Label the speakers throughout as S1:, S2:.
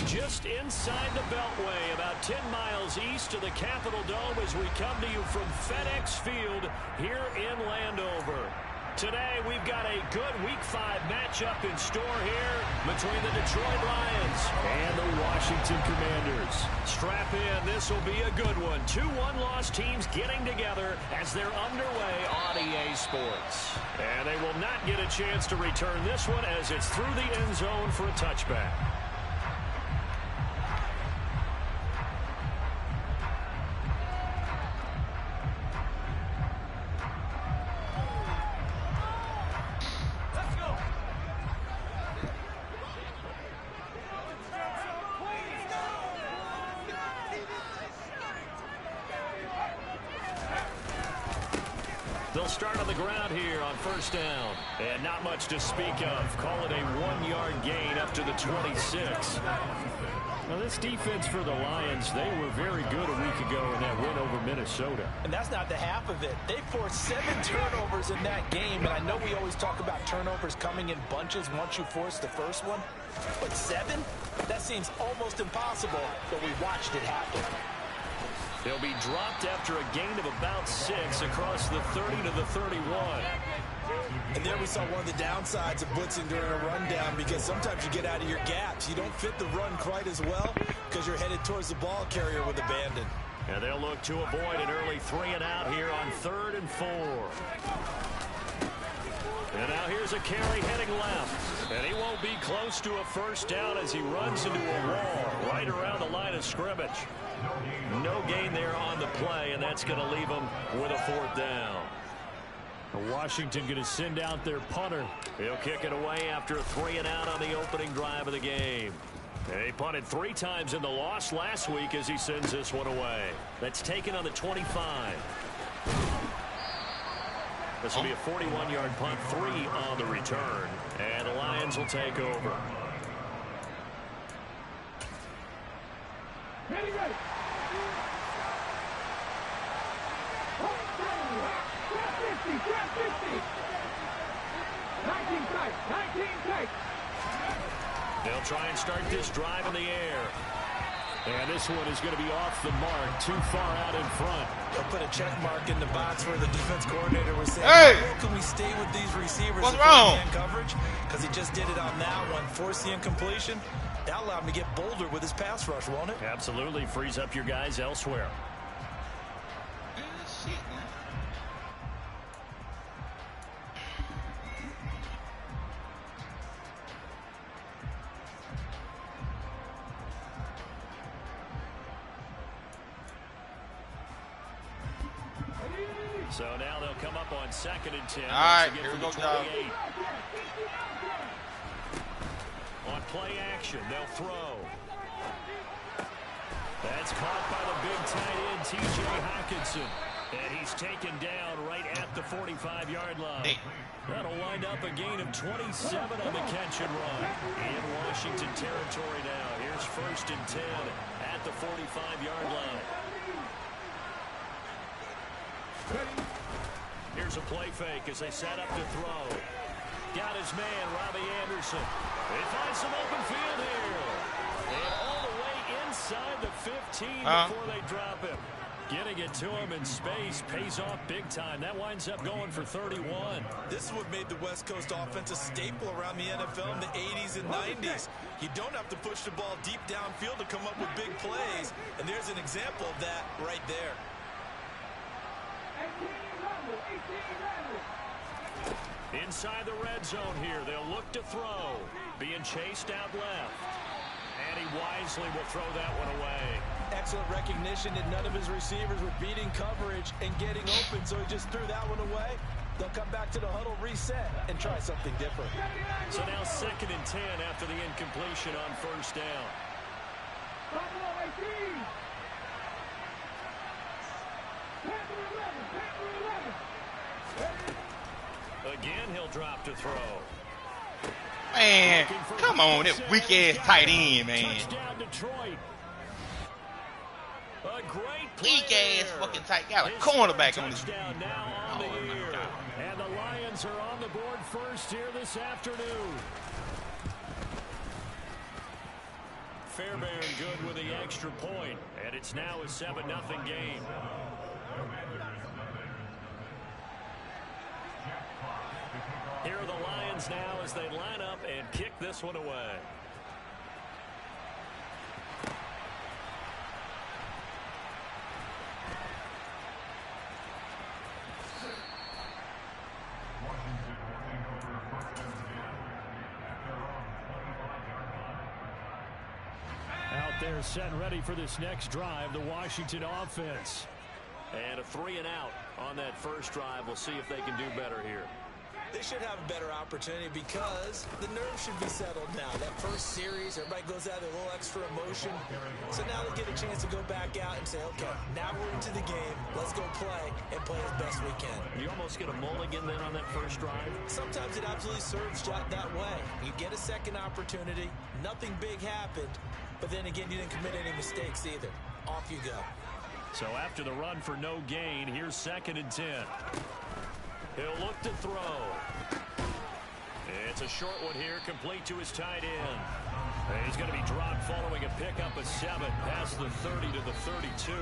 S1: just inside the Beltway, about 10 miles east of the Capitol Dome as we come to you from FedEx Field here in Landover. Today, we've got a good Week 5 matchup in store here between the Detroit Lions and the Washington Commanders. Strap in, this will be a good one. Two one-loss teams getting together as they're underway on EA Sports. And they will not get a chance to return this one as it's through the end zone for a touchback. They'll start on the ground here on first down. And not much to speak of. Call it a 1-yard gain up to the 26. Now, this defense for the Lions, they were very good a week ago in that win over Minnesota.
S2: And that's not the half of it. They forced 7 turnovers in that game. And I know we always talk about turnovers coming in bunches once you force the first one. But 7? That seems almost impossible. But we watched it happen.
S1: They'll be dropped after a gain of about 6 across the 30 to the 31.
S2: And there we saw one of the downsides of blitzing during a rundown, because sometimes you get out of your gaps. You don't fit the run quite as well because you're headed towards the ball carrier with abandon.
S1: And they'll look to avoid an early 3 and out here on 3rd and 4. And now here's a carry heading left. And he won't be close to a first down as he runs into a wall right around the line of scrimmage. No gain there on the play, and that's going to leave him with a 4th down. Washington going to send out their punter. He'll kick it away after a 3 and out on the opening drive of the game. And he punted 3 times in the loss last week as he sends this one away. That's taken on the 25. This will be a 41-yard punt, 3 on the return. And the Lions will take over.
S3: Ready, ready. Grab 50. 19 tight. 19 tight.
S1: They'll try and start this drive in the air. And this one is going to be off the mark, too far out in front.
S2: They'll put a check mark in the box where the defense coordinator was saying,
S4: hey,
S2: how can we stay with these receivers?
S4: What's wrong?
S2: Coverage? Because he just did it on that one, forced the incompletion. That allowed him to get bolder with his pass rush, won't it?
S1: Absolutely. Frees up your guys elsewhere. So now they'll come up on 2nd and 10.
S4: All right, here we go, dog.
S1: On play action, they'll throw. That's caught by the big tight end, T.J. Hockenson. And he's taken down right at the 45-yard line.
S4: Hey.
S1: That'll wind up a gain of 27 on the catch and run. In Washington territory now. Here's 1st and 10 at the 45-yard line. Here's a play fake as they set up to throw. Got his man, Robbie Anderson. They find some open field here. And all the way inside the 15 before they drop him. Getting it to him in space pays off big time. That winds up going for 31.
S2: This is what made the West Coast offense a staple around the NFL in the 80s and 90s. You don't have to push the ball deep downfield to come up with big plays. And there's an example of that right there.
S1: Inside the red zone here, they'll look to throw. Being chased out left. And he wisely will throw that one away.
S2: Excellent recognition that none of his receivers were beating coverage and getting open, so he just threw that one away. They'll come back to the huddle, reset, and try something different.
S1: So now 2nd and 10 after the incompletion on 1st down. Again, he'll drop to throw.
S4: Man, come on, that weak-ass tight end, man. Weak-ass fucking tight. Got a cornerback on this.
S1: Oh, and the Lions are on the board first here this afternoon. Fairbairn good with the extra point, and it's now a 7-0 game. Here are the Lions now as they line up and kick this one away. Out there set and ready for this next drive, the Washington offense. And a 3-and-out on that first drive. We'll see if they can do better here.
S2: They should have a better opportunity because the nerves should be settled now. That first series, everybody goes out with a little extra emotion. So now they get a chance to go back out and say, okay, now we're into the game. Let's go play and play as best we can.
S1: You almost get a mulligan then on that first drive?
S2: Sometimes it absolutely serves that way. You get a second opportunity. Nothing big happened. But then again, you didn't commit any mistakes either. Off you go.
S1: So after the run for no gain, here's 2nd and 10. He'll look to throw. It's a short one here, complete to his tight end. And he's going to be dropped following a pickup of 7 past the 30 to the 32.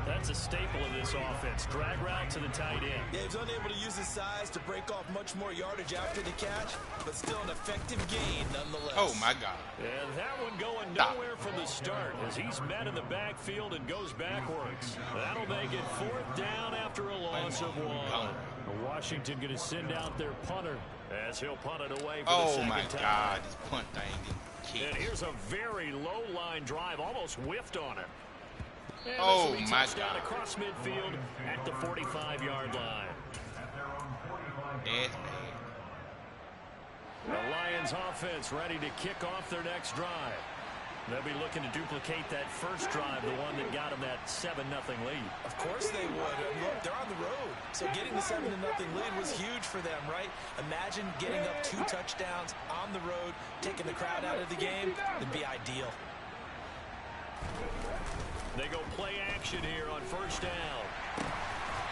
S1: That's a staple of this offense. Drag route to the tight end.
S2: Yeah, he's unable to use his size to break off much more yardage after the catch, but still an effective gain nonetheless.
S4: Oh, my God.
S1: And that one going nowhere from the start as he's met in the backfield and goes backwards. That'll make it 4th down after a loss of 1. Washington going to send out their punter as he'll punt it away for the second time.
S4: Oh, my God. This punt thing getting kicked.
S1: And here's a very low-line drive, almost whiffed on it. And
S4: oh, my God.
S1: Across midfield at the 45-yard line.
S4: That's bad.
S1: The Lions offense ready to kick off their next drive. They'll be looking to duplicate that first drive, the one that got them that 7-0 lead.
S2: Of course they would. Look, they're on the road. So getting the 7-0 lead was huge for them, right? Imagine getting up 2 touchdowns on the road, taking the crowd out of the game. It'd be ideal.
S1: They go play action here on first down.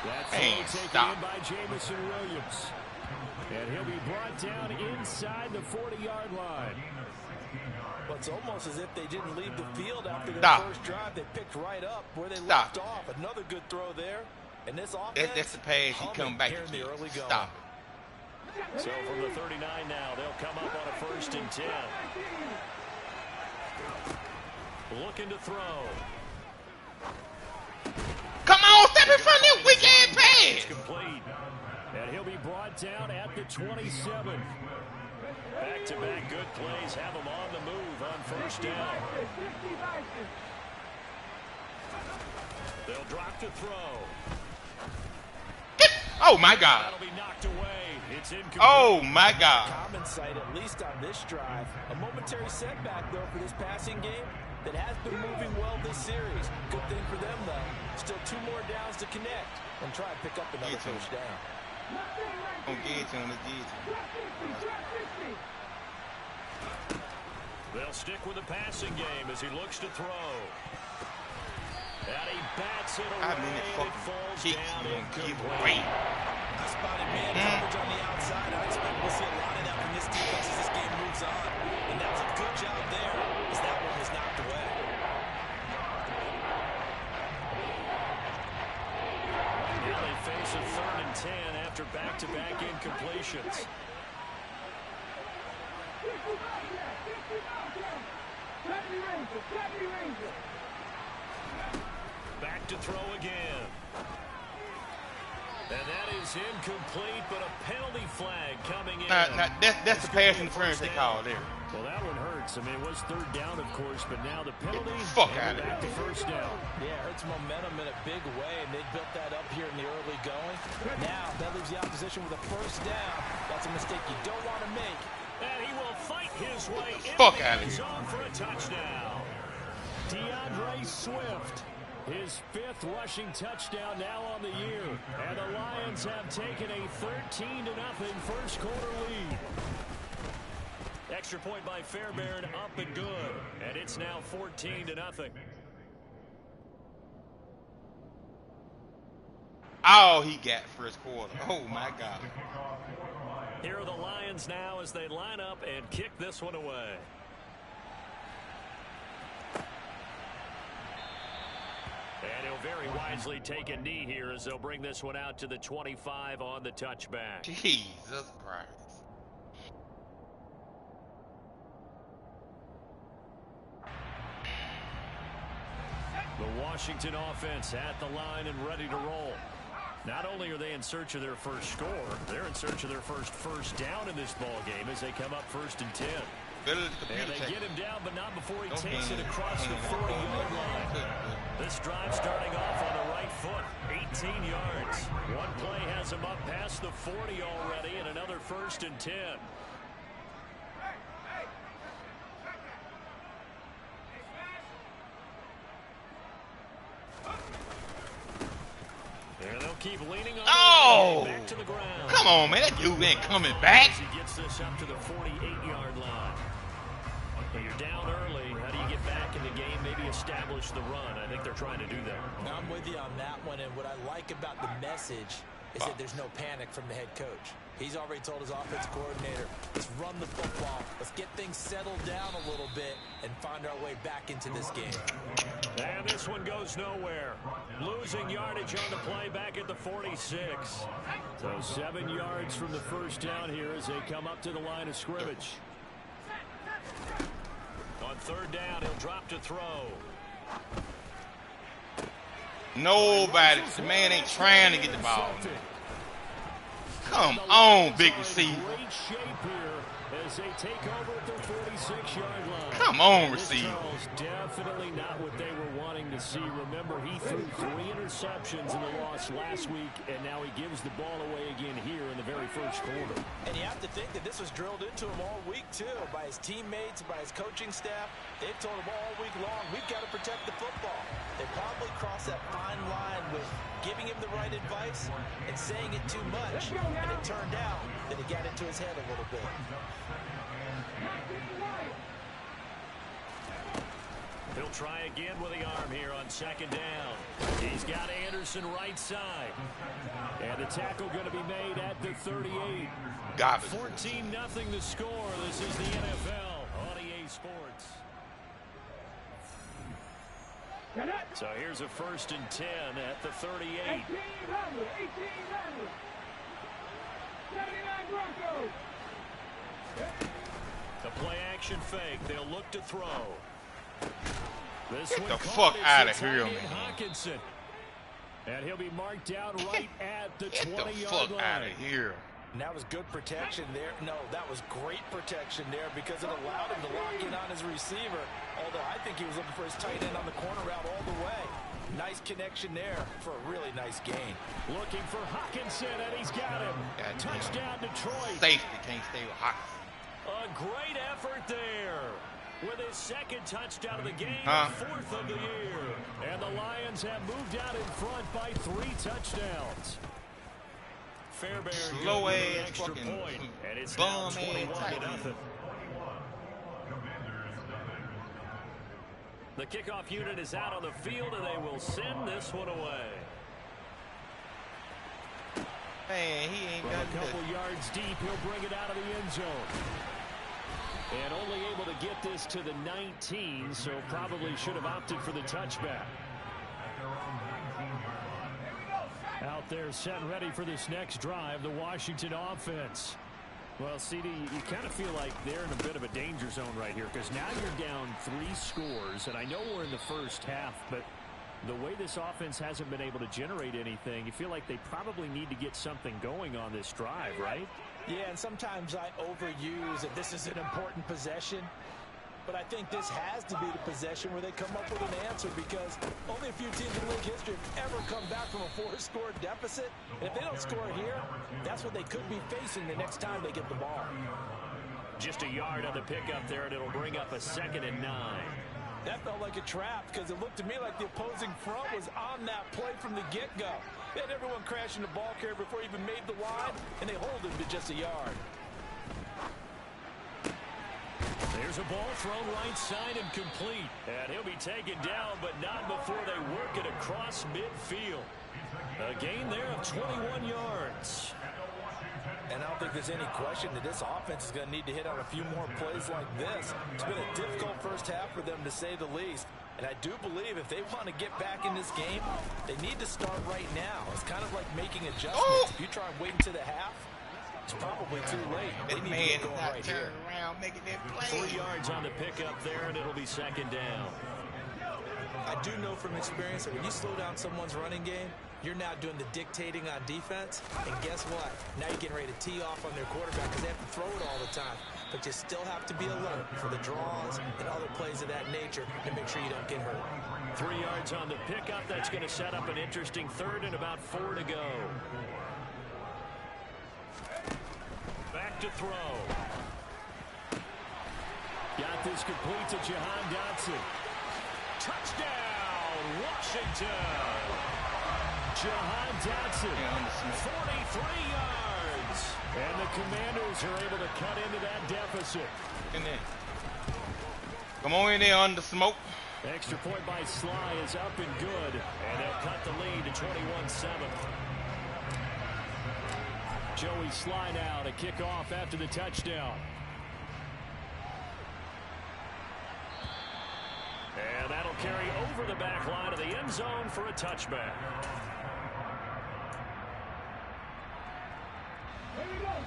S1: That's taken in by Jamison Williams. And he'll be brought down inside the 40-yard line.
S2: Well, it's almost as if they didn't leave the field after their first drive. They picked right up where they left off. Another good throw there. And this offense,
S4: that's the pass he come back
S2: in the early going.
S4: Stop it.
S1: So from the 39 now, they'll come up on a 1st and 10. Looking to throw.
S4: Come on, step in front of that weak-ass pass.
S1: Complete. And he'll be brought down at the 27. Back-to-back good plays have him on the move on first down. They'll drop to throw.
S4: Oh, my God.
S1: That'll be knocked away. It's incomplete.
S4: Oh, my God.
S2: Common sight, at least on this drive. A momentary setback, though, for this passing game that has been moving well this series. Good thing for them, though. Still 2 more downs to connect and try and pick up another first down.
S4: Don't get to him. Let's get to him.
S1: They'll stick with the passing game as he looks to throw. And he bats it away.
S4: I mean, it fucking kicks and give away.
S2: I spotted man coverage on the outside. I expect we'll see a lot of that from this defense as this game moves on. And that was a good job there as that one was knocked away.
S1: Now they face a 3rd and 10 after back-to-back incompletions. Back to throw again. And that is incomplete, but a penalty flag coming in.
S4: That's the pass interference they call there.
S1: Well, that one hurts. I mean, it was 3rd down, of course, but now the penalty.
S4: Fuck out of
S1: back to first down.
S2: Yeah, it hurts momentum in a big way, and they built that up here in the early going. Now, that leaves the opposition with a first down. That's a mistake you don't want to make.
S1: And he will fight his way into
S4: Fuck
S1: the
S4: out of
S1: end
S4: here.
S1: zone for a touchdown. DeAndre Swift, his 5th rushing touchdown now on the year. And the Lions have taken a 13-0 first quarter lead. Extra point by Fairbairn, up and good. And it's now 14-0.
S4: All he got first quarter. Oh, my God.
S1: Here are the Lions now as they line up and kick this one away. And he'll very wisely take a knee here as they'll bring this one out to the 25 on the touchback.
S4: Jesus Christ.
S1: The Washington offense at the line and ready to roll. Not only are they in search of their first score, they're in search of their first down in this ball game as they come up 1st and 10. And they get him down, but not before he takes it across the 40-yard line. This drive starting off on the right foot, 18 yards. One play has him up past the 40 already, and another 1st and 10. And they'll keep leaning on back to the ground.
S4: Come on, man. That dude ain't coming back.
S1: As he gets this up to the 48-yard line. But you're down early. How do you get back in the game? Maybe establish the run. I think they're trying to do that.
S2: I'm with you on that one, and what I like about the message is that there's no panic from the head coach. He's already told his offensive coordinator, let's run the football, let's get things settled down a little bit and find our way back into this game.
S1: And this one goes nowhere. Losing yardage on the play back at the 46. So 7 yards from the first down here as they come up to the line of scrimmage. On 3rd down, he'll drop to throw.
S4: Nobody. The man ain't trying to get the ball. Come on, big receiver.
S1: Great shape here as they take over at their 46-yard line.
S4: Come on, receiver.
S1: Definitely not what they were wanting to see. Remember, he threw 3 interceptions in the loss last week, and now he gives the ball away again here in the very first quarter.
S2: And you have to think that this was drilled into him all week, too, by his teammates, by his coaching staff. They've told him all week long, we've got to protect the football. They probably crossed that fine line with giving him the right advice and saying it too much. And it turned out that it got into his head a little bit.
S1: He'll try again with the arm here on 2nd down. He's got Anderson right side. And the tackle going to be made at the 38. 14-0 the score. This is the NFL on EA Sports. So here's a 1st and 10 at the 38.
S3: 1800. 79 Broncos.
S1: The play action fake. They'll look to throw. This
S4: Get
S1: one
S4: the fuck out of here, man.
S1: Hockenson. And he'll be marked out right at the 20-yard line.
S4: Get the fuck out of here.
S2: And that was good protection there. No, that was great protection there because it allowed him to lock in on his receiver. Although I think he was looking for his tight end on the corner route all the way. Nice connection there for a really nice gain.
S1: Looking for Hockenson, and he's got him. Touchdown Detroit.
S4: Safety can't stay with Hockenson.
S1: A great effort there. With his 2nd touchdown of the game, 4th of the year. And the Lions have moved out in front by 3 touchdowns. Fairbairn
S4: Slow
S1: getting an
S4: ass
S1: extra
S4: fucking
S1: point, and it's now
S4: bum ass
S1: 21-0. The kickoff unit is out on the field, and they will send this one away.
S4: Man, he ain't got
S1: a couple yards deep, he'll bring it out of the end zone. And only able to get this to the 19, so probably should have opted for the touchback. Out there set and ready for this next drive, the Washington offense. Well, CD, you kind of feel like they're in a bit of a danger zone right here because now you're down 3 scores, and I know we're in the first half, but the way this offense hasn't been able to generate anything, you feel like they probably need to get something going on this drive, right?
S2: Yeah, and sometimes I overuse that this is an important possession. But I think this has to be the possession where they come up with an answer because only a few teams in league history have ever come back from a 4-score deficit. And if they don't score here, that's what they could be facing the next time they get the ball.
S1: Just a yard on the pickup there, and it'll bring up a 2nd and 9.
S2: That felt like a trap because it looked to me like the opposing front was on that play from the get-go. They had everyone crashing the ball carrier before he even made the line, and they hold him to just a yard.
S1: There's a ball thrown right side and complete. And he'll be taken down, but not before they work it across midfield. A gain there of 21 yards.
S2: And I don't think there's any question that this offense is going to need to hit on a few more plays like this. It's been a difficult first half for them, to say the least. And I do believe if they want to get back in this game, they need to start right now. It's kind of like making adjustments. If you try and wait until the half, it's probably too late. They need to get going right here.
S4: Around, making that play.
S1: 3 yards on the pickup there, and it'll be second down.
S2: I do know from experience that when you slow down someone's running game, you're now doing the dictating on defense. And guess what? Now you're getting ready to tee off on their quarterback because they have to throw it all the time. But you still have to be alert for the draws and other plays of that nature to make sure you don't get hurt.
S1: 3 yards on the pickup. That's going to set up an interesting third and about 4 to go. Back to throw. Got this complete to Jahan Dotson. Touchdown, Washington. Jahan Dotson, 43 yards. And the Commanders are able to cut into that deficit.
S4: In there. Come on in there under smoke.
S1: Extra point by Sly is up and good. And they'll cut the lead to 21-7. Joey Sly now to kick off after the touchdown. And that'll carry over the back line of the end zone for a touchback.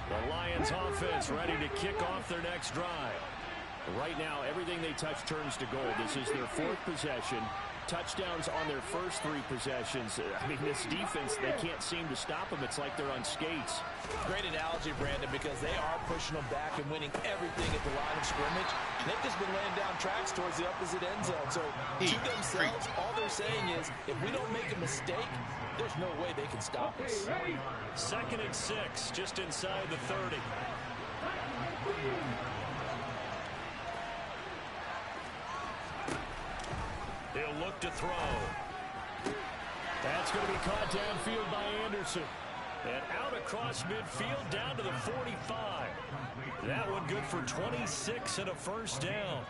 S1: The Lions offense ready to kick off their next drive. Right now, everything they touch turns to gold. This is their 4th possession. Touchdowns on their first 3 possessions. I mean, this defense, they can't seem to stop them. It's like they're on skates.
S2: Great analogy, Brandon, because they are pushing them back and winning everything at the line of scrimmage. They've just been laying down tracks towards the opposite end zone. So to themselves, all they're saying is, if we don't make a mistake, there's no way they can stop us.
S1: 2nd and 6, just inside the 30. He'll look to throw. That's going to be caught downfield by Anderson. And out across midfield down to the 45. That one good for 26 and a first down.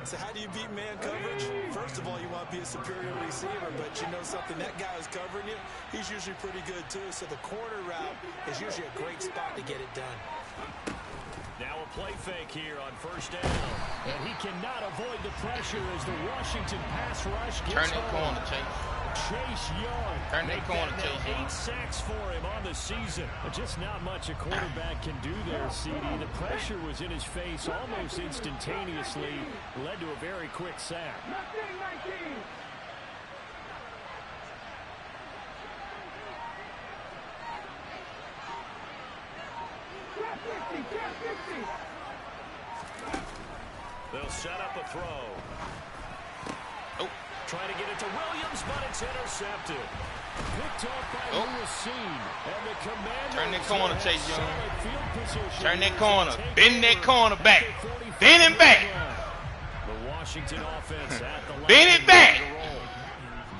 S2: So how do you beat man coverage? First of all, you want to be a superior receiver, but you know something, that guy who's covering you, he's usually pretty good too. So the corner route is usually a great spot to get it done.
S1: Now a play fake here on first down. And he cannot avoid the pressure as the Washington pass rush gets
S4: Turn that corner, Chase.
S1: Chase Young.
S4: Turn that corner, Chase Young.
S1: 8 sacks for him on the season. But just not much a quarterback can do there, CD. The pressure was in his face almost instantaneously. Led to a very quick sack.
S3: 19.
S1: They'll set up a throw.
S4: Oh.
S1: Trying to get it to Williams, but it's intercepted. Picked up by Lewisine. And the Commanders
S4: Turn that corner, Chase Young.
S1: solid field position.
S4: Turn that corner. Bend that corner back. Bend him back.
S1: The Washington offense at the line.
S4: Bend it back.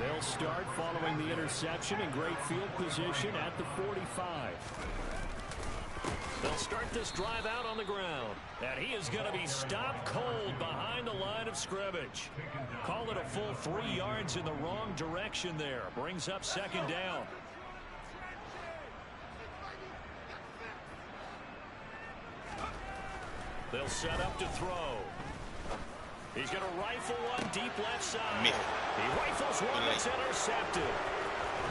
S1: They'll start following the interception in great field position at the 45. They'll start this drive out on the ground. And he is going to be stopped cold behind the line of scrimmage. Call it a full 3 yards in the wrong direction there. Brings up second down. They'll set up to throw. He's going to rifle one deep left side. He rifles one that's intercepted.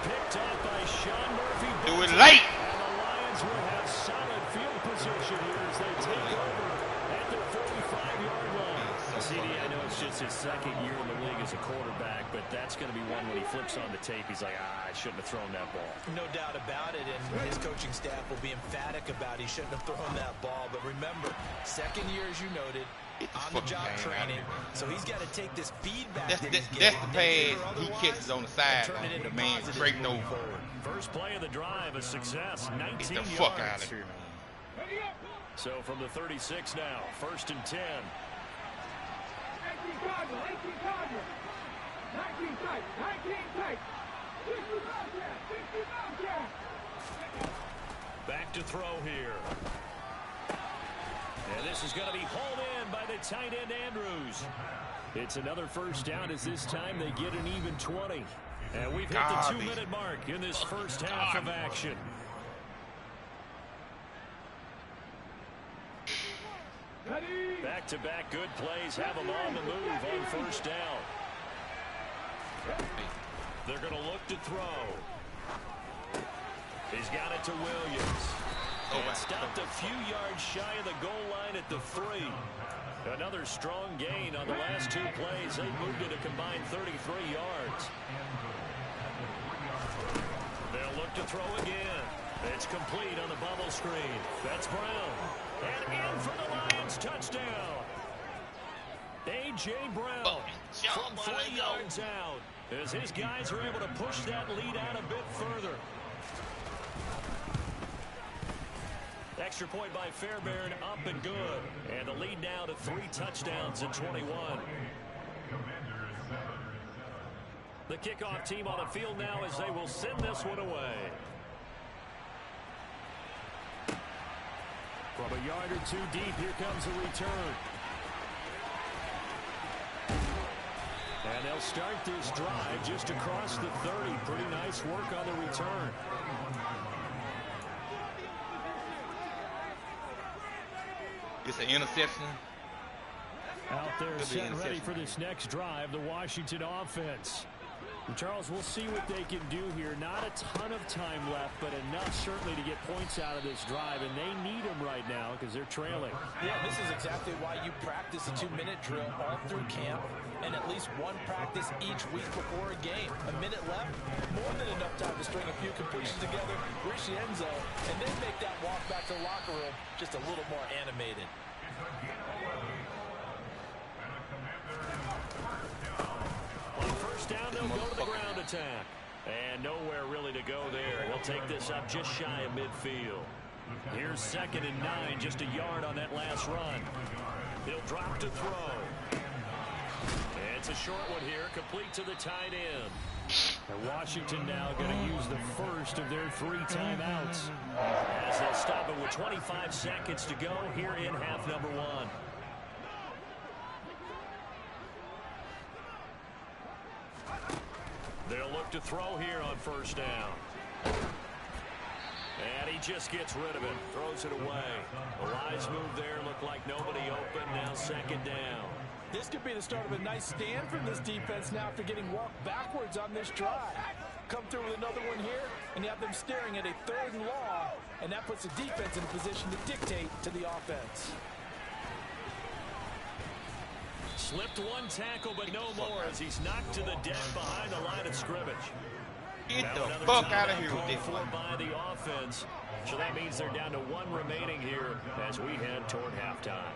S1: Picked up by Sean Murphy.
S4: Do it late.
S1: And the Lions will have solid field position here as they take over at the 45-yard line. CD, I know it's just his 2nd year in the league as a quarterback, but that's going to be one when he flips on the tape. He's like, I shouldn't have thrown that ball.
S2: No doubt about it, and his coaching staff will be emphatic about he shouldn't have thrown that ball. But remember, 2nd year, as you noted, on-the-job training, so he's got to take this feedback
S4: That's the pass he catches on the side. The man straight over.
S1: First play of the drive, a success. 19
S4: Get the
S1: yards.
S4: fuck out of here, man.
S1: So from the 36 now, 1st and 10.
S3: 18 Cardinal, 18 Cardinal. 19 tight, 19 tight. 60 Bobcat, 60 Bobcat.
S1: Back to throw here. And this is going to be hauled in by the tight end Andrews. It's another first down as this time they get an even 20. And we've hit the 2-minute mark in this first half of action. Back-to-back good plays have them on the move on first down. They're going to look to throw. He's got it to Williams. And stopped a few yards shy of the goal line at the 3. Another strong gain on the last 2 plays. They moved it a combined 33 yards. They'll look to throw again. It's complete on the bubble screen. That's Brown. And in for the Lions touchdown. A.J. Brown from 3 yards out as his guys are able to push that lead out a bit further. Extra point by Fairbairn, up and good. And the lead now to 3 touchdowns in 21. The kickoff team on the field now as they will send this one away. From a yard or 2 deep, here comes a return. And they'll start this drive just across the 30. Pretty nice work on the return.
S4: It's an interception.
S1: Out there set ready for this next drive, the Washington offense. And Charles, we'll see what they can do here. Not a ton of time left, but enough certainly to get points out of this drive, and they need them right now because they're trailing.
S2: Yeah, this is exactly why you practice a 2-minute drill all through camp and at least one practice each week before a game. A minute left, more than enough time to string a few completions together, reach the end zone, and then make that walk back to the locker room just a little more animated.
S1: On first down, they'll go to the ground attack. And nowhere really to go there. He'll take this up just shy of midfield. Here's 2nd and 9, just a yard on that last run. He'll drop to throw. It's a short one here, complete to the tight end. And Washington now going to use the first of their 3 timeouts. As they'll stop it with 25 seconds to go here in half number 1. They'll look to throw here on first down. And he just gets rid of it. Throws it away. The Lions move there. Looked like nobody open. Now 2nd down.
S2: This could be the start of a nice stand from this defense now after getting walked backwards on this drive. Come through with another one here, and you have them staring at a 3rd and long, and that puts the defense in a position to dictate to the offense.
S1: Slipped 1 tackle, but no more as he's knocked to the deck behind the line of scrimmage.
S4: Get the fuck out of here with this one.
S1: By the offense. So that means they're down to 1 remaining here as we head toward halftime.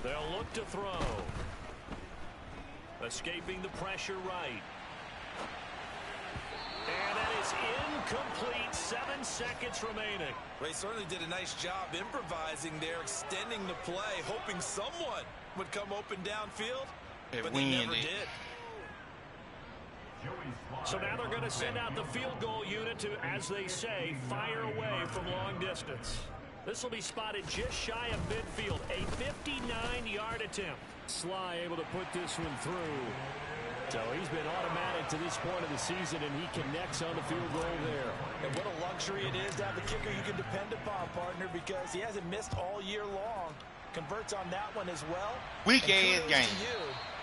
S1: They'll look to throw. Escaping the pressure right. And that is incomplete. 7 seconds remaining.
S2: They certainly did a nice job improvising there, extending the play, hoping someone would come open downfield, but they never did.
S1: So now they're going to send out the field goal unit to, as they say, fire away from long distance. This will be spotted just shy of midfield. A 59-yard attempt. Sly able to put this one through. So he's been automatic to this point of the season, and he connects on the field goal there.
S2: And what a luxury it is to have a kicker you can depend upon, partner, because he hasn't missed all year long. Converts on that one as well.
S4: Weak-ass game.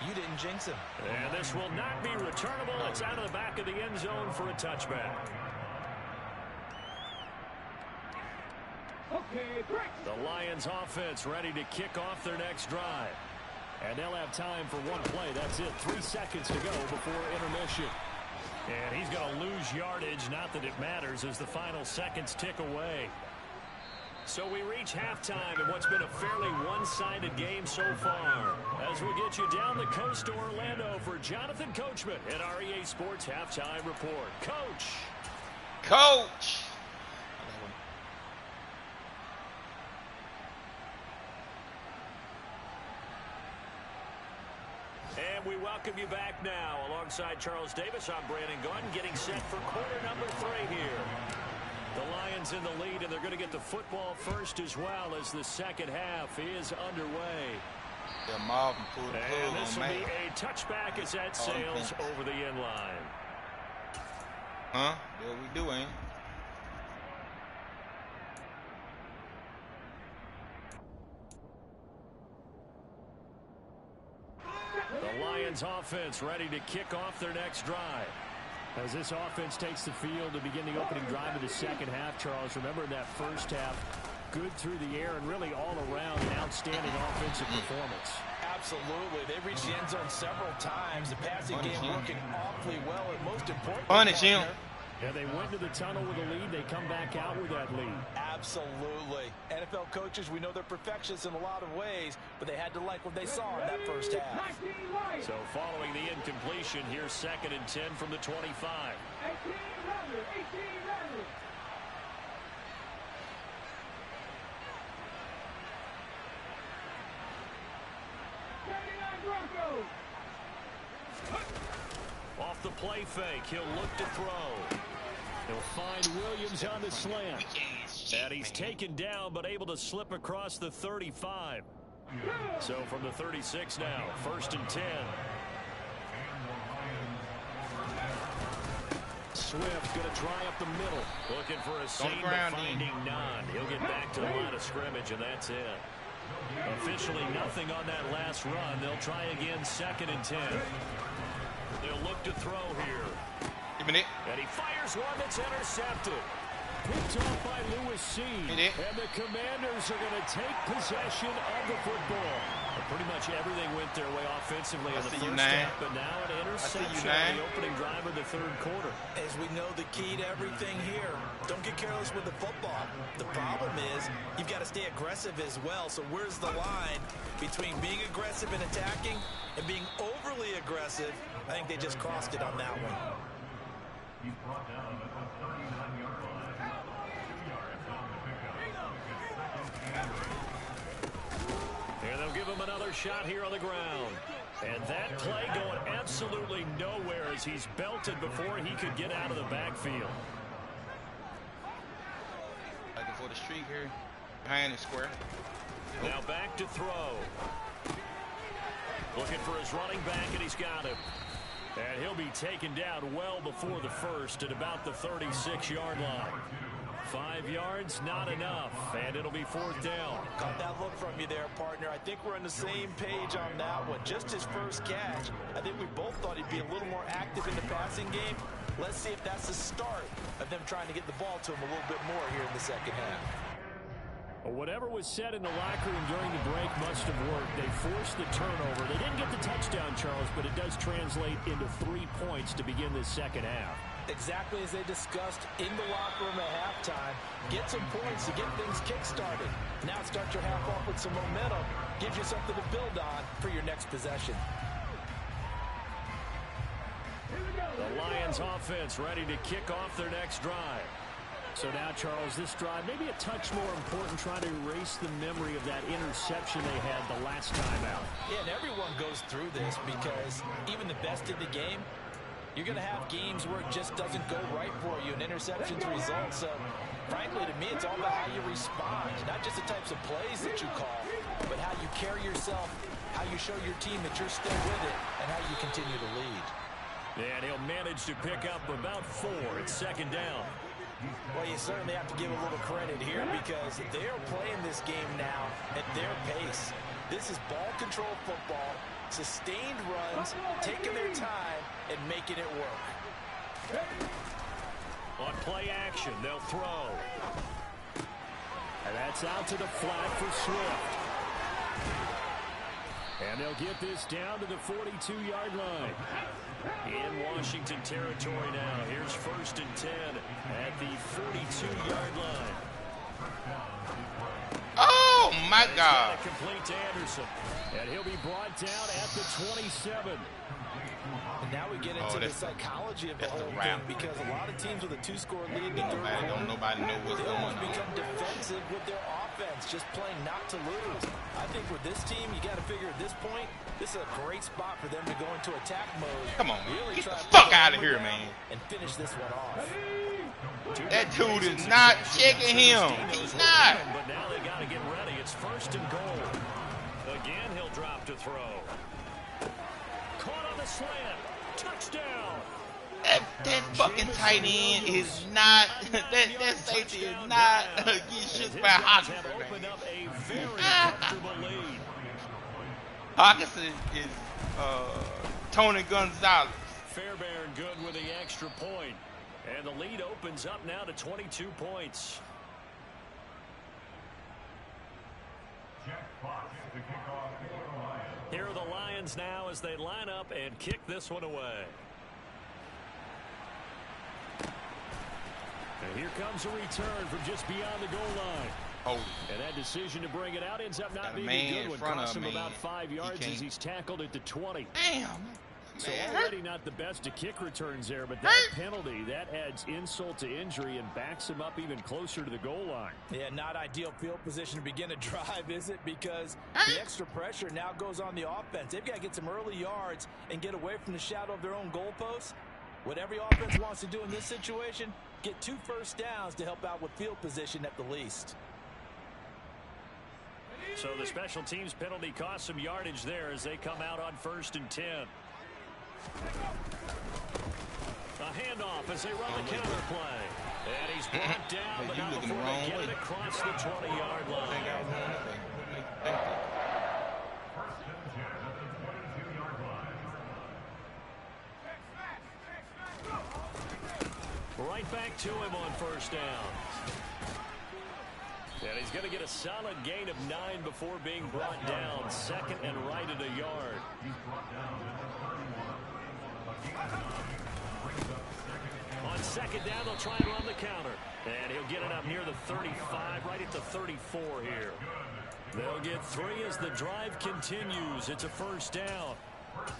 S2: You didn't jinx him.
S1: And this will not be returnable. It's out of the back of the end zone for a touchback.
S3: Okay, break.
S1: The Lions offense ready to kick off their next drive. And they'll have time for 1 play. That's it. 3 seconds to go before intermission. And he's going to lose yardage. Not that it matters as the final seconds tick away. So we reach halftime in what's been a fairly one-sided game so far. As we'll get you down the coast to Orlando for Jonathan Coachman at our EA Sports Halftime Report. Coach.
S4: Coach.
S1: And we welcome you back now. Alongside Charles Davis, I'm Brandon Gunn, getting set for quarter number 3 here. The Lions in the lead, and they're going to get the football first as well as the second half is underway. And this will be a touchback as that sails over the end line.
S4: Huh? What we doing?
S1: Lions offense ready to kick off their next drive. As this offense takes the field to begin the opening drive of the second half, Charles, remember in that first half, good through the air and really all around an outstanding offensive performance.
S2: Absolutely. They've reached the end zone several times. The passing game working awfully well, and most importantly,
S4: Punish him.
S1: Yeah, they went to the tunnel with a lead. They come back out with that lead.
S2: Absolutely. NFL coaches, we know they're perfectionists in a lot of ways, but they had to like what they saw in that first half.
S1: So following the incompletion, here's 2nd and 10 from the 25.
S3: 18 runners.
S1: Off the play fake, he'll look to throw. He'll find Williams on the slant. And he's taken down, but able to slip across the 35. So from the 36 now, 1st and 10. Swift going to try up the middle. Looking for a seam, but finding none. He'll get back to the line of scrimmage, and that's it. Officially nothing on that last run. They'll try again, 2nd and 10. They'll look to throw here. And he fires one that's intercepted. Picked off by Lewis Cine. And the Commanders are going to take possession of the football. Pretty much everything went their way offensively in the first half, but now an interception on the opening drive of the 3rd quarter.
S2: As we know, the key to everything here, don't get careless with the football. The problem is you've got to stay aggressive as well. So where's the line between being aggressive and attacking and being overly aggressive? I think they just crossed it on that one.
S1: And they'll give him another shot here on the ground. And that play going absolutely nowhere as he's belted before he could get out of the backfield.
S4: Looking for the streak here. Behind the square.
S1: Now back to throw. Looking for his running back, and he's got him. And he'll be taken down well before the first at about the 36-yard line. 5 yards, not enough, and it'll be 4th down.
S2: Caught that look from you there, partner. I think we're on the same page on that one. Just his first catch. I think we both thought he'd be a little more active in the passing game. Let's see if that's the start of them trying to get the ball to him a little bit more here in the second half.
S1: Well, whatever was said in the locker room during the break must have worked. They forced the turnover. They didn't get the touchdown, Charles, but it does translate into 3 points to begin this second half.
S2: Exactly as they discussed in the locker room at halftime. Get some points to get things kick-started. Now start your half off with some momentum. Gives you something to build on for your next possession.
S1: The Lions offense ready to kick off their next drive. So now, Charles, this drive maybe a touch more important, trying to erase the memory of that interception they had the last time out.
S2: Yeah, and everyone goes through this because even the best in the game, you're going to have games where it just doesn't go right for you, and interceptions result. So, frankly, to me, it's all about how you respond, not just the types of plays that you call, but how you carry yourself, how you show your team that you're still with it, and how you continue to lead.
S1: And he'll manage to pick up about 4. It's 2nd down.
S2: Well, you certainly have to give a little credit here because they're playing this game now at their pace. This is ball control football, sustained runs, taking their time, and making it work.
S1: On play action, they'll throw. And that's out to the flat for Swift. And they'll get this down to the 42-yard line. In Washington territory now. Here's 1st and 10 at the 42-yard line.
S4: Oh, my God.
S1: Complete to Anderson. And he'll be brought down at the 27.
S2: And now we get into the psychology of the whole thing because a lot of teams with a 2-score lead in the 3rd quarter,
S4: nobody knows what's going on.
S2: Become defensive with their offense, just playing not to lose. I think with this team, you got to figure at this point, this is a great spot for them to go into attack mode.
S4: Come on,
S2: really
S4: get the fuck out of here, man.
S2: And finish this one off.
S4: That dude is not checking him. He's not.
S1: But now they got to get ready. It's 1st and goal. Again, he'll drop to throw. Caught on the slant. Touchdown.
S4: That fucking tight end is not. That safety is not getting shit by Hockenson. Hockenson is Tony Gonzalez.
S1: Fairbairn good with the extra point. And the lead opens up now to 22 points. Here are the Lions now as they line up and kick this one away. And here comes a return from just beyond the goal line.
S4: Oh.
S1: And that decision to bring it out ends up not being a good one. Cost him about 5 yards as he's tackled it to 20.
S4: Damn.
S1: So already not the best to kick returns there, but that penalty, that adds insult to injury and backs him up even closer to the goal line.
S2: Yeah, not ideal field position to begin a drive, is it? Because the extra pressure now goes on the offense. They've got to get some early yards and get away from the shadow of their own goalposts. What every offense wants to do in this situation, get 2 first downs to help out with field position at the least.
S1: So the special teams penalty cost some yardage there as they come out on 1st and 10. A handoff as they run the counter play. And he's brought down, but not before they get it across the 20-yard line. Right back to him on 1st down. And he's going to get a solid gain of 9 before being brought down. 2nd and right at a yard. On 2nd down, they'll try and run the counter. And he'll get it up near the 35, right at the 34 here. They'll get 3 as the drive continues. It's a 1st down.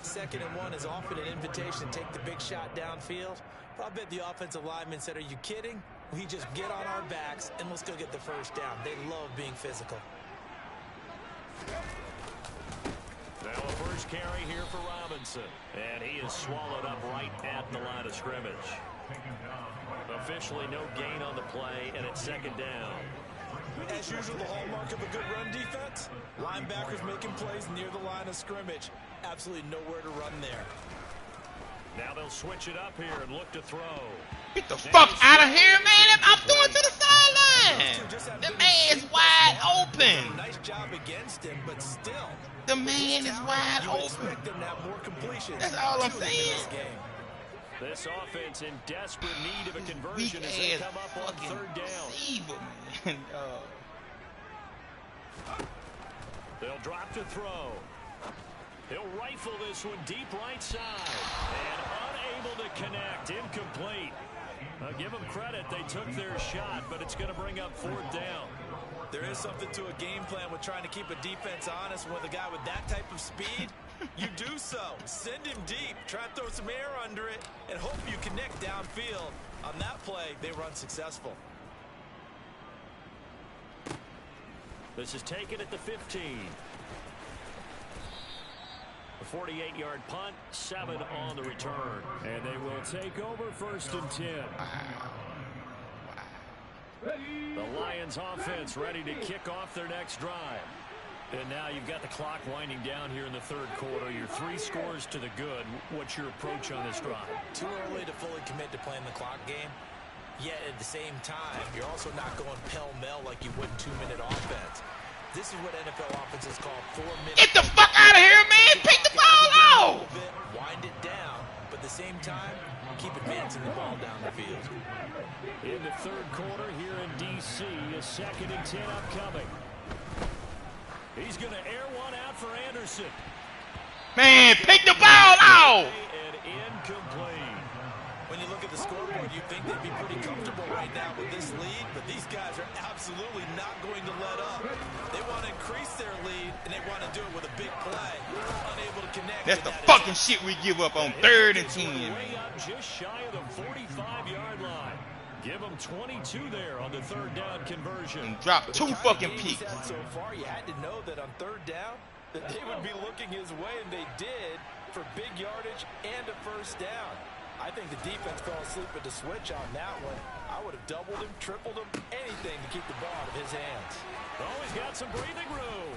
S2: 2nd and 1 is often an invitation to take the big shot downfield. But I bet the offensive lineman said, are you kidding? We just get on our backs and let's go get the 1st down. They love being physical.
S1: Now a first carry here for Robinson. And he is swallowed up right at the line of scrimmage. Officially no gain on the play, and it's 2nd down.
S2: As usual, the hallmark of a good run defense, linebackers making plays near the line of scrimmage. Absolutely nowhere to run there.
S1: Now they'll switch it up here and look to throw.
S4: Get the fuck out of here, man. I'm throwing to the sideline. The man is wide open.
S2: Nice job against him, but still.
S4: The man is wide open.
S2: Expect them to have more completion.
S4: That's all I'm saying.
S1: This offense in desperate need of a conversion as they come up on 3rd down.
S4: Receiver, man.
S1: They'll drop to throw. He'll rifle this one deep right side. And unable to connect. Incomplete. Give them credit. They took their shot, but it's going to bring up 4th down.
S2: There is something to a game plan with trying to keep a defense honest. With a guy with that type of speed, you do so. Send him deep. Try and throw some air under it and hope you connect downfield. On that play, they run successful.
S1: This is taken at the 15. A 48-yard punt, 7 on the return. And they will take over 1st and 10. The Lions offense ready to kick off their next drive. And now you've got the clock winding down here in the 3rd quarter. You're 3 scores to the good. What's your approach on this drive?
S2: Too early to fully commit to playing the clock game. Yet at the same time, you're also not going pell-mell like you would in 2-minute offense. This is what NFL offenses call 4 minutes.
S4: Get the fuck out of here, man. Pick the ball out.
S2: Wind it down, but at the same time, keep advancing the ball down the field.
S1: In the 3rd quarter here in D.C., a 2nd and 10 upcoming. He's going to air one out for Anderson.
S4: Man, pick the ball out.
S1: And incomplete.
S2: When you look at the scoreboard, you think they'd be pretty comfortable right now with this lead, but these guys are absolutely not going to let up. They want to increase their lead, and they want to do it with a big play. Unable to connect.
S4: That's the fucking shit we give up on 3rd and 10.
S1: Way up just shy of the 45-yard line. Give them 22 there on the 3rd down conversion.
S4: And drop 2 fucking picks.
S2: So far, you had to know that on 3rd down, that they would be looking his way, and they did for big yardage and a 1st down. I think the defense fell asleep at the switch on that one. I would have doubled him, tripled him, anything to keep the ball out of his hands.
S1: Oh, he's got some breathing room.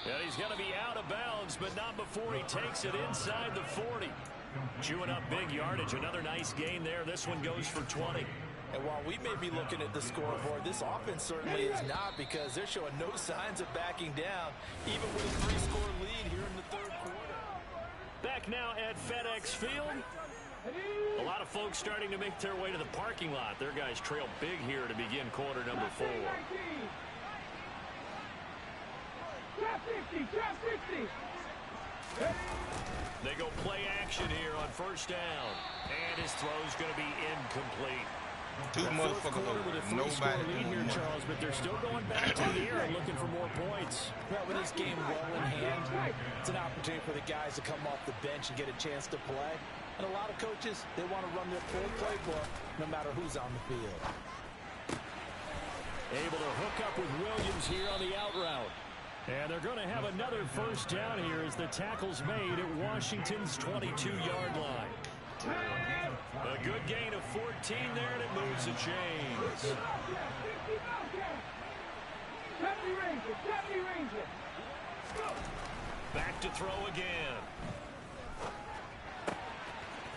S1: And he's going to be out of bounds, but not before he takes it inside the 40. Chewing up big yardage. Another nice gain there. This one goes for 20.
S2: And while we may be looking at the scoreboard, this offense certainly is not, because they're showing no signs of backing down, even with a 3-score lead here in the 3rd quarter.
S1: Back back now at FedEx Field. A lot of folks starting to make their way to the parking lot. Their guys trail big here to begin quarter number 4.
S3: Trap 60, trap 60.
S1: They go play action here on first down. And his throw's going to be incomplete.
S4: Two motherfuckers
S1: With a
S4: over. Nobody
S1: lead here, Charles, but they're still going back to the air and looking for more points.
S2: Well, with this game well in hand, it's an opportunity for the guys to come off the bench and get a chance to play. And a lot of coaches, they want to run their full playbook no matter who's on the field.
S1: Able to hook up with Williams here on the out route. And they're going to have another first down here as the tackle's made at Washington's 22-yard line. A good gain of 14 there, and it moves the chains. Back to throw again.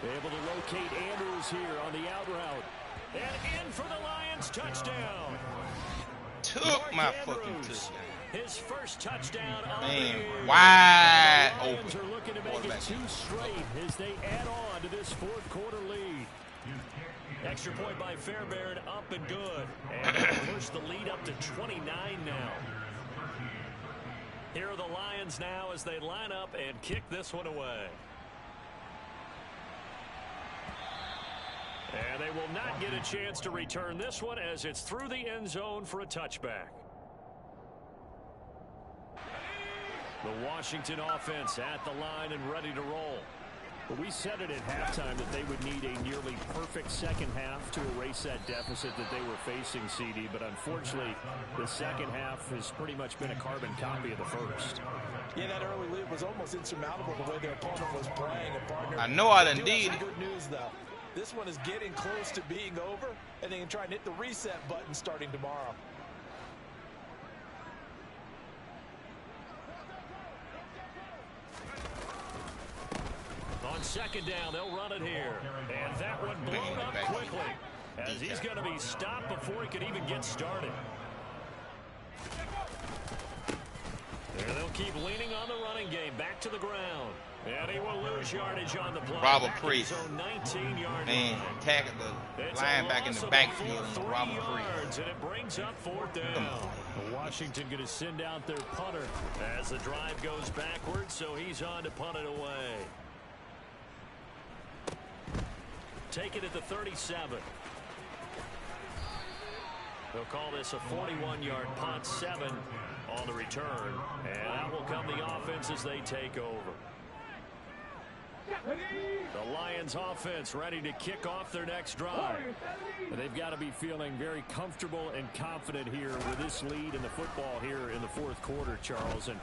S1: Able to locate Andrews here on the out route. And in for the Lions, touchdown.
S4: Took my fucking touchdown.
S1: His first touchdown on
S4: Man,
S1: the year.
S4: wide
S1: The Lions
S4: open.
S1: are looking to make it 2 straight as they add on to this fourth quarter lead. Extra point by Fairbairn, up and good. And they'll push the lead up to 29 now. Here are the Lions now as they line up and kick this one away. And they will not get a chance to return this one as it's through the end zone for a touchback. The Washington offense at the line and ready to roll. But we said it at halftime that they would need a nearly perfect second half to erase that deficit that they were facing, CD. But unfortunately, the second half has pretty much been a carbon copy of the first.
S2: Yeah, that early lead was almost insurmountable the way their opponent was playing. And partner,
S4: I know I done
S2: they do
S4: did
S2: have
S4: it.
S2: some good news, though. This one is getting close to being over, and they can try and hit the reset button starting tomorrow.
S1: On second down, they'll run it here. And that one blown up quickly as he's going to be stopped before he can even get started. There they'll keep leaning on the running game. Back to the ground. And he will lose yardage on the play.
S4: Robert Priest.
S1: 19-yard
S4: Man, tagging the linebacker in the backfield and Robert Priest.
S1: And it brings up fourth down. Washington going to send out their punter as the drive goes backwards, so he's on to punt it away. Take it at the 37. They'll call this a 41-yard punt, 7 on the return. And out will come the offense as they take over. The Lions offense ready to kick off their next drive. They've got to be feeling very comfortable and confident here with this lead in the football here in the fourth quarter, Charles. And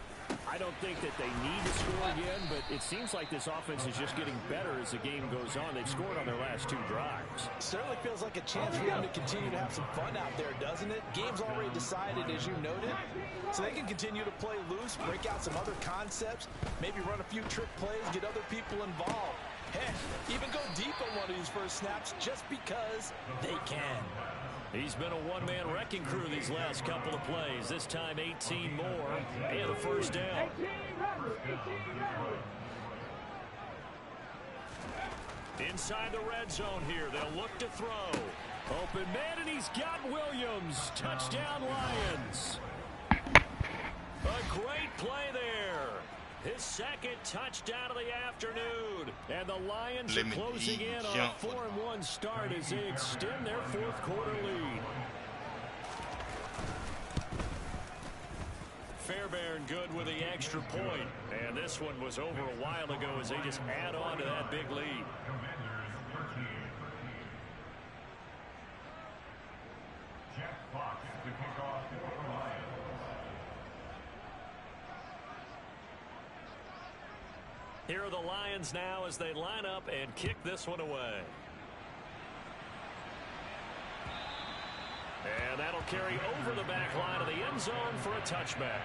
S1: I don't think that they need to score again, but it seems like this offense is just getting better as the game goes on. They've scored on their last 2 drives.
S2: Certainly feels like a chance for them to continue to have some fun out there, doesn't it? Game's already decided, as you noted, so they can continue to play loose, break out some other concepts, maybe run a few trick plays, get other people involved. Heck, even go deep on one of these first snaps just because they can.
S1: He's been a one-man wrecking crew these last couple of plays. This time 18 more and a first down. Inside the red zone here. They'll look to throw. Open man, and he's got Williams. Touchdown, Lions. A great play there. His second touchdown of the afternoon. And the Lions are closing in on a 4-1 start as they extend their fourth quarter lead. Fairbairn good with the extra point. And this one was over a while ago as they just add on to that big lead. Here are the Lions now as they line up and kick this one away. And that'll carry over the back line of the end zone for a touchback.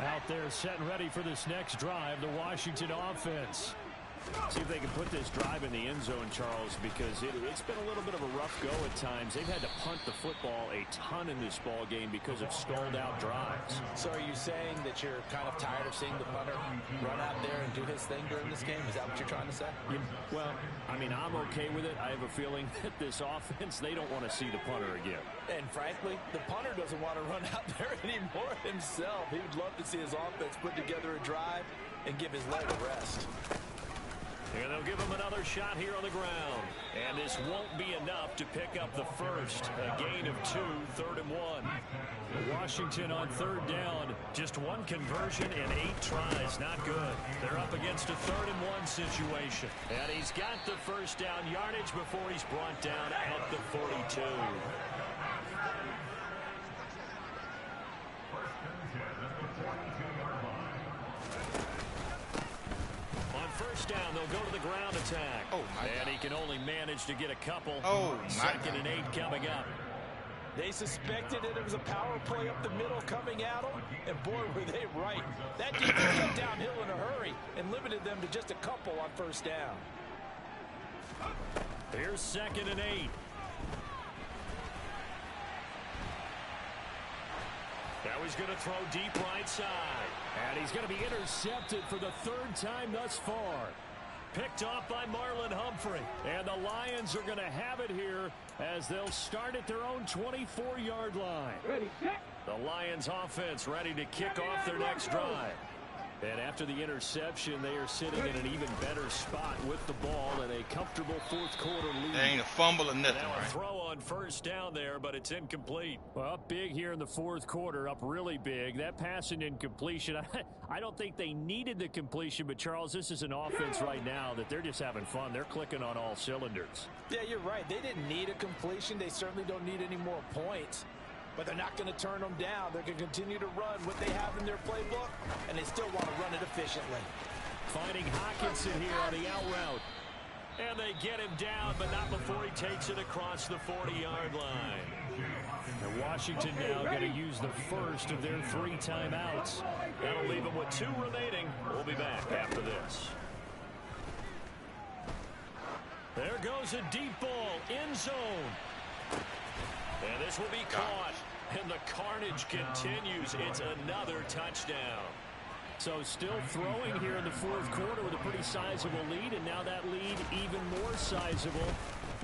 S1: Out there set and ready for this next drive, the Washington offense. See if they can put this drive in the end zone, Charles, because it's been a little bit of a rough go at times. They've had to punt the football a ton in this ball game because of stalled-out drives.
S2: So are you saying that you're kind of tired of seeing the punter run out there and do his thing during this game? Is that what you're trying to say?
S1: Yeah, well, I mean, I'm okay with it. I have a feeling that this offense, they don't want to see the punter again.
S2: And frankly, the punter doesn't want to run out there anymore himself. He would love to see his offense put together a drive and give his leg a rest.
S1: And they'll give him another shot here on the ground. And this won't be enough to pick up the first. A gain of 2, 3rd and 1. Washington on 3rd down. Just one conversion in 8 tries. Not good. They're up against a 3rd and 1 situation. And he's got the first down yardage before he's brought down at the 42. First down, they'll go to the ground attack.
S4: Oh, my
S1: And
S4: God.
S1: he can only manage to get a couple.
S4: Oh, my
S1: 2nd and 8 coming up.
S2: They suspected that it was a power play up the middle coming at them, and boy, were they right. That defense got downhill in a hurry and limited them to just a couple on first down.
S1: Here's 2nd and 8. Now he's going to throw deep right side. And he's going to be intercepted for the 3rd time thus far. Picked off by Marlon Humphrey. And the Lions are going to have it here as they'll start at their own 24-yard line.
S3: Ready, set.
S1: The Lions offense ready to kick off their next drive. And after the interception, they are sitting in an even better spot with the ball and a comfortable 4th quarter lead.
S4: There ain't a fumble or nothing,
S1: Now a
S4: right?
S1: throw on first down there, but it's incomplete. Well, up big here in the 4th quarter, up really big. That pass and incompletion, I don't think they needed the completion, but Charles, this is an offense right now that they're just having fun. They're clicking on all cylinders.
S2: Yeah, you're right. They didn't need a completion. They certainly don't need any more points. But they're not going to turn them down. They're going to continue to run what they have in their playbook, and they still want to run it efficiently.
S1: Finding Hockenson here on the out route. And they get him down, but not before he takes it across the 40-yard line. And Washington now going to use the first of their 3 timeouts. That'll leave them with 2 remaining. We'll be back after this. There goes a deep ball, end zone. And this will be caught. And the carnage continues. It's another touchdown. So still throwing here in the 4th quarter with a pretty sizable lead, and now that lead even more sizable.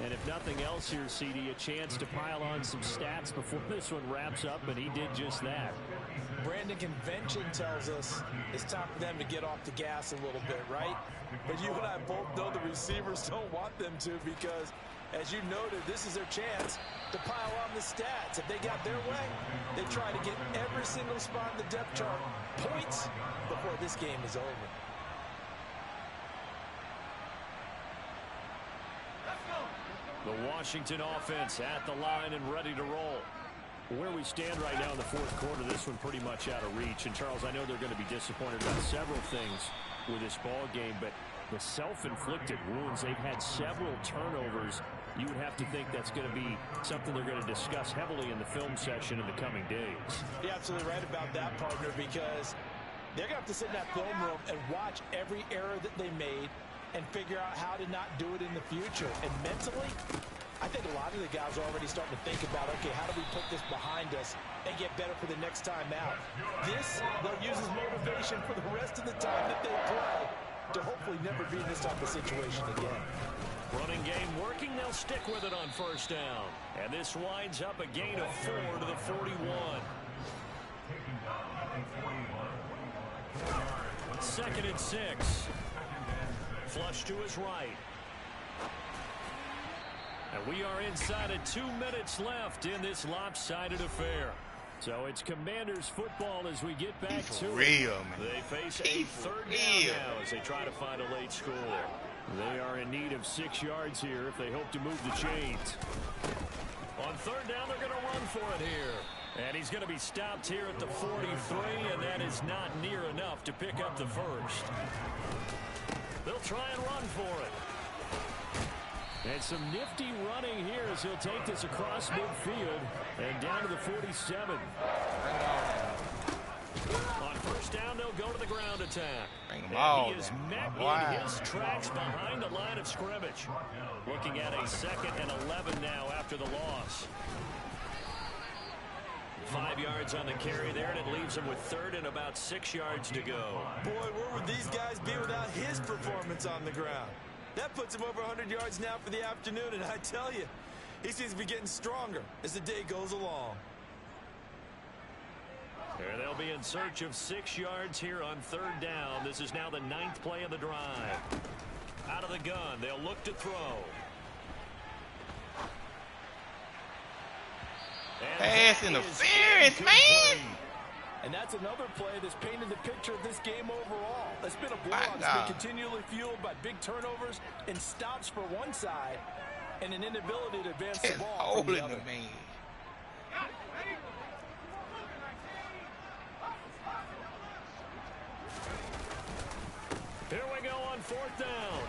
S1: And if nothing else here, CD, a chance to pile on some stats before this one wraps up, and he did just that.
S2: Brandon, convention tells us it's time for them to get off the gas a little bit, right? But you and I both know the receivers don't want them to because, as you noted, this is their chance to pile on the stats. If they got their way, they try to get every single spot in the depth chart points before this game is over.
S1: The Washington offense at the line and ready to roll. Where we stand right now in the 4th quarter, this one pretty much out of reach. And, Charles, I know they're going to be disappointed about several things with this ball game, but the self-inflicted wounds, they've had several turnovers. You would have to think that's going to be something they're going to discuss heavily in the film session in the coming days.
S2: You're absolutely right about that, partner, because they're going to have to sit in that film room and watch every error that they made and figure out how to not do it in the future. And mentally, I think a lot of the guys are already starting to think about, okay, how do we put this behind us and get better for the next time out? This, they'll use as motivation for the rest of the time that they play to hopefully never be in this type of situation again.
S1: Running game working, they'll stick with it on first down. And this winds up a gain of 4 to the 41. 2nd and 6. Flush to his right. And we are inside of 2 minutes left in this lopsided affair. So it's Commanders football as we get back to
S4: real,
S1: it.
S4: man.
S1: They face
S4: He
S1: a
S4: for
S1: 3rd
S4: real.
S1: down now as they try to find a late score. They are in need of 6 yards here if they hope to move the chains. On 3rd down, they're going to run for it here. And he's going to be stopped here at the 43, and that is not near enough to pick up the first. They'll try and run for it. And some nifty running here as he'll take this across midfield and down to the 47. On first first down, they'll go to the ground attack.
S4: Bring them
S1: And
S4: all
S1: he is
S4: down.
S1: met
S4: Wow.
S1: in his tracks behind the line of scrimmage. Looking at a 2nd and 11 now after the loss. 5 yards on the carry there, and it leaves him with 3rd and about 6 yards to go.
S2: Boy, where would these guys be without his performance on the ground? That puts him over 100 yards now for the afternoon, and I tell you, he seems to be getting stronger as the day goes along.
S1: There they'll be in search of 6 yards here on 3rd down. This is now the 9th play of the drive. Out of the gun, they'll look to throw.
S4: Pass interference, man.
S2: And that's another play that's painted the picture of this game overall. It's been a
S4: My
S2: blowout that's
S4: God.
S2: been continually fueled by big turnovers and stops for one side and an inability to advance the
S4: Just
S2: ball from the
S4: holding
S2: other.
S4: the man.
S1: Here we go on 4th down.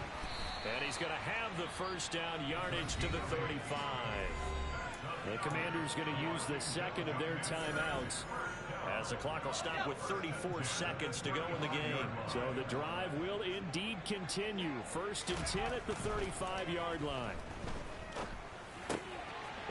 S1: And he's going to have the first down yardage to the 35. The Commanders going to use the 2nd of their timeouts as the clock will stop with 34 seconds to go in the game. So the drive will indeed continue. 1st and 10 at the 35-yard line.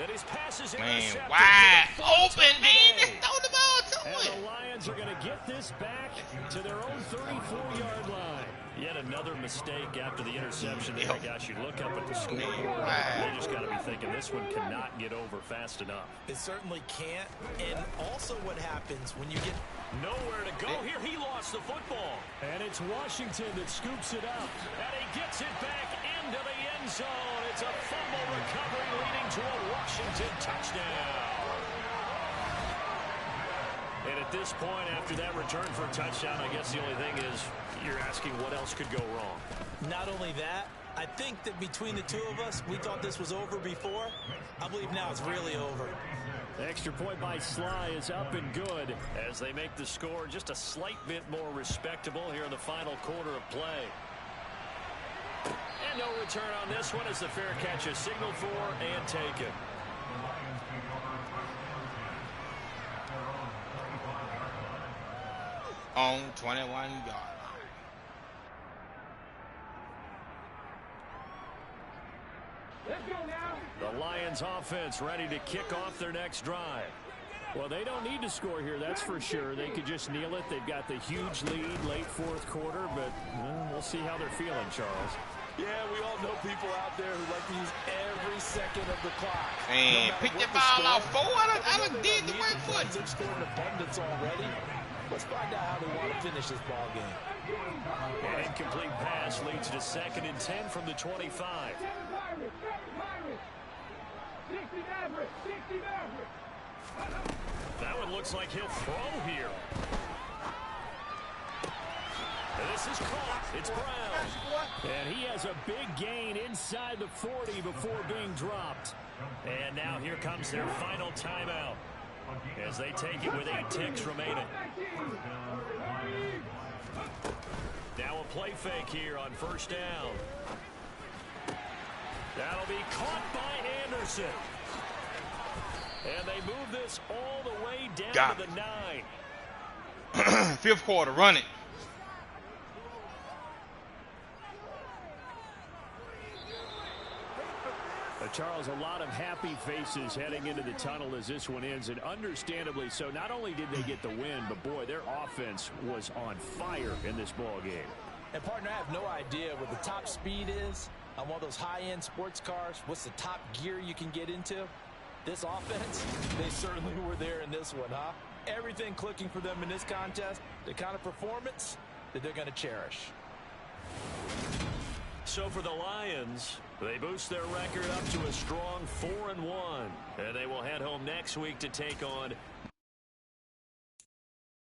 S1: And his pass is
S4: Man,
S1: intercepted.
S4: wide
S1: to the
S4: open, man.
S1: today.
S4: Just throw the ball
S1: And
S4: to
S1: the
S4: it.
S1: Lions are going to get this back to their own 34-yard line. Yet another mistake after the interception there. Gosh, you look up at the scoreboard. They just got to be thinking this one cannot get over fast enough.
S2: It certainly can't. And also what happens when you get
S1: Nowhere to go here. He lost the football. And it's Washington that scoops it up. And he gets it back into the end zone. It's a fumble recovery leading to a Washington touchdown. And at this point, after that return for a touchdown, I guess the only thing is you're asking what else could go wrong.
S2: Not only that, I think that between the two of us, we thought this was over before. I believe now it's really over.
S1: The extra point by Sly is up and good as they make the score just a slight bit more respectable here in the final quarter of play. And no return on this one as the fair catch is signaled for and taken.
S4: On 21 yard line.
S3: Let's go now.
S1: The Lions offense ready to kick off their next drive. Well, they don't need to score here, that's for sure. They could just kneel it. They've got the huge lead late 4th quarter, but we'll see how they're feeling, Charles.
S2: Yeah, we all know people out there who like to use every second of the clock.
S4: Man, pick the ball off 4. I done did the work for
S2: They've scored in abundance already. Let's find out how they want to finish this ball game.
S1: An incomplete pass leads to 2nd and 10 from the 25.
S3: 60 Maverick. 60 Maverick.
S1: That one looks like he'll throw here. This is caught. It's Brown. And he has a big gain inside the 40 before being dropped. And now here comes their final timeout as they take it with 8 ticks remaining. Now a play fake here on 1st down. That'll be caught by Anderson. And they move this all the way down
S4: Got
S1: to the 9.
S4: 5th quarter, run it.
S1: Charles, a lot of happy faces heading into the tunnel as this one ends, and understandably so. Not only did they get the win, but boy, their offense was on fire in this ball game.
S2: And partner, I have no idea what the top speed is on one of those high-end sports cars. What's the top gear you can get into? This offense, they certainly were there in this one, huh? Everything clicking for them in this contest, the kind of performance that they're going to cherish.
S1: So for the Lions, they boost their record up to a strong 4-1. And they will head home next week to take on